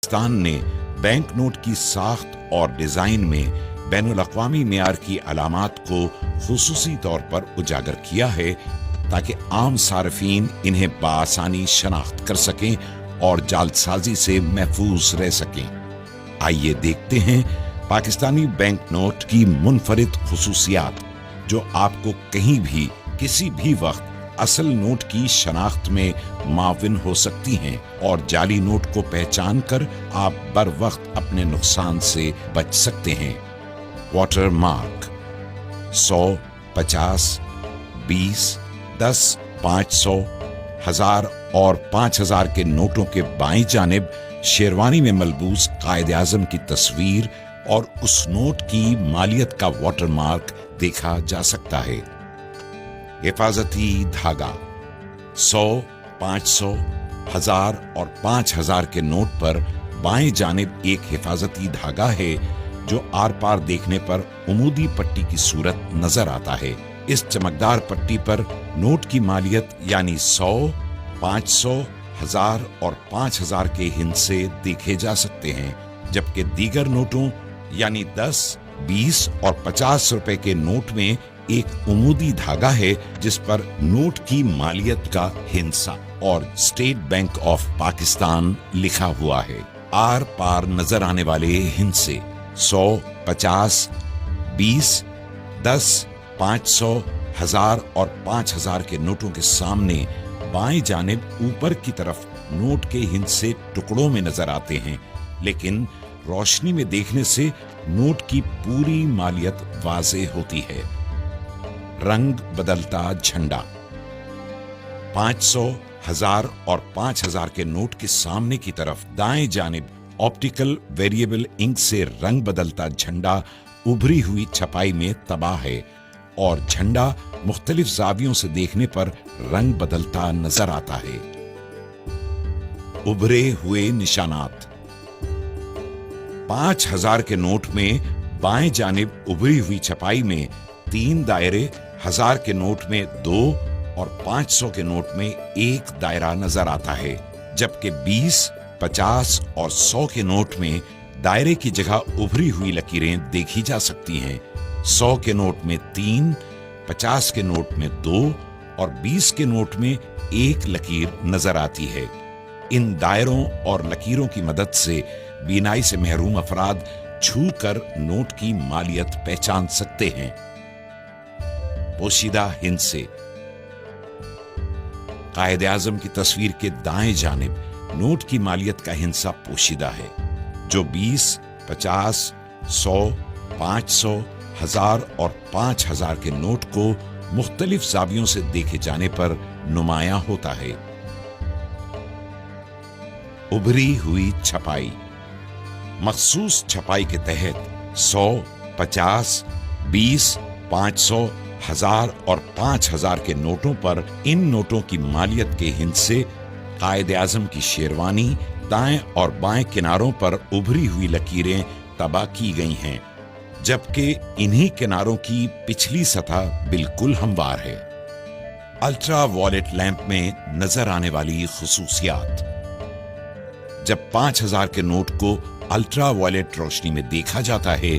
पाकिस्तान ने bank note की साख्त और डिजाइन में बैनुल-अक़वामी मेयार की अलामात को खुसूसी तौर पर उजागर किया है ताकि आम सार्फिन इन्हें बआसानी शनाख्त कर सकें और जालसाजी से महफूज रह सकें। आइए देखते हैं पाकिस्तानी बैंक नोट की मुनफरिद खुसूसियात जो आपको कहीं भी किसी भी वक्त असल नोट की शनाख्त में माविन हो सकती हैं और जाली नोट को पहचान कर आप बर वक्त अपने नुकसान से बच सकते हैं। वाटर मार्क 100, 50, 20, 10, 500, 1000 और 5000 के नोटों के बाईं जानिब शेरवानी में मलबूस कायदे आज़म की तस्वीर और उस नोट की मालियत का वाटर मार्क देखा जा सकता है। हिफाजती धागा 100, 500, 1000 और 5000 के नोट पर बाएं जानिब एक हिफाजती धागा है जो आर पार देखने पर उमूदी पट्टी की सूरत नजर आता है। इस चमकदार पट्टी पर नोट की मालियत यानी 100, 500, 1000 और 5000 के हिस्से देखे जा सकते हैं, जबकि दीगर नोटों यानी 10, 20 और 50 रुपए के नोट में एक उमूदी धागा है जिस पर नोट की मालियत का हिस्सा और स्टेट बैंक ऑफ पाकिस्तान लिखा हुआ है। आर पार नजर आने वाले हिस्से 100, 50, 20, 10, 500, 1000 और 5000 के नोटों के सामने बाएं जानिब ऊपर की तरफ नोट के हिस्से टुकड़ों में नजर आते हैं, लेकिन रोशनी में देखने से नोट की पूरी मालियत वाज़ेह होती है। रंग बदलता झंडा 500, 1000 और 5000 के नोट के सामने की तरफ दाएं जानिब ऑप्टिकल वेरिएबल इंक से रंग बदलता झंडा उभरी हुई छपाई में तबाह है और झंडा मुख्तलिफ जावियों से देखने पर रंग बदलता नजर आता है। उभरे हुए निशानात 5000 के नोट में बाएं जानिब उभरी हुई छपाई में 3 दायरे, 1000 के नोट में 2 और 500 के नोट में 1 दायरा नजर आता है, जबकि 20, 50 और 100 के नोट में दायरे की जगह उभरी हुई लकीरें देखी जा सकती हैं। 100 के नोट में 3, 50 के नोट में 2 और 20 के नोट में 1 लकीर नजर आती है। इन दायरों और लकीरों की मदद से बीनाई से महरूम अफराद छू कर नोट की मालियत पहचान सकते हैं। पोशीदा हिस्से कायदे आज़म की तस्वीर के दाएं जानिब नोट की मालियत का हिस्सा पोशीदा है, जो 20, 50, 100, 500, 1000 और 5000 के नोट को मुख्तलिफ जावियों से देखे जाने पर नुमायां होता है। उभरी हुई छपाई मखसूस छपाई के तहत 100, 50, 20, 500, 1000 और 5000 के नोटों पर इन नोटों की मालियत के हिस्से कायदे आज़म की शेरवानी दाएं और बाएं किनारों पर उभरी हुई लकीरें तबाह की गई हैं, जबकि इन्हीं किनारों की पिछली सतह बिल्कुल हमवार है। अल्ट्रा वॉयलेट लैंप में नजर आने वाली खुसूसियात जब 5000 के नोट को अल्ट्रा वॉयलेट रोशनी में देखा जाता है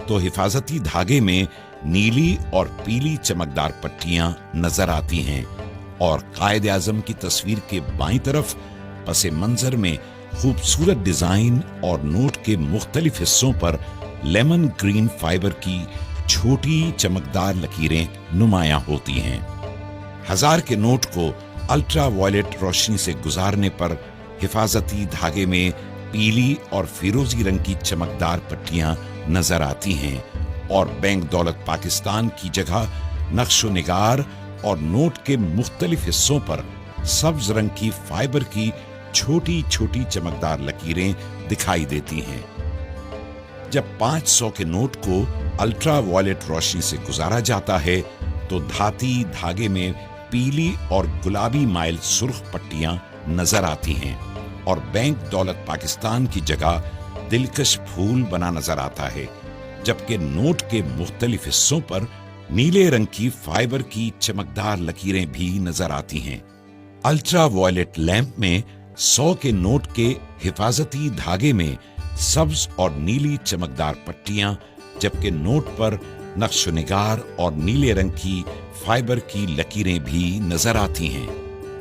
तो हिफाजती धागे में नीली और पीली चमकदार पट्टियां नजर आती हैं और कायदे आज़म की तस्वीर के बाईं तरफ पसे मंजर में खूबसूरत डिजाइन और नोट के मुख्तलिफ हिस्सों पर लेमन ग्रीन फाइबर की छोटी चमकदार लकीरें नुमायां होती हैं। 1000 के नोट को अल्ट्रा वॉयलेट रोशनी से गुजारने पर हिफाजती धागे में पीली और फिरोजी रंग की चमकदार पट्टियां नजर आती हैं और बैंक दौलत पाकिस्तान की जगह नक्शो निगार और नोट के मुख्तलिफ हिस्सों पर सब्ज रंग की फाइबर की छोटी छोटी चमकदार लकीरें दिखाई देती हैं। जब 500 के नोट को अल्ट्रा वॉयलेट रोशनी से गुजारा जाता है तो धाती धागे में पीली और गुलाबी माइल सुर्ख पट्टियां नजर आती हैं और बैंक दौलत पाकिस्तान की जगह दिलकश फूल बना नजर आता है, जबकि नोट के मुख्तलिफ हिस्सों पर नीले रंग की फाइबर की चमकदार लकीरें भी नजर आती हैं। अल्ट्रा वॉयलेट लैंप में 100 के नोट के हिफाजती धागे में सब्ज और नीली चमकदार पट्टियां, जबकि नोट पर नक्श निगार और नीले रंग की फाइबर की लकीरें भी नजर आती हैं।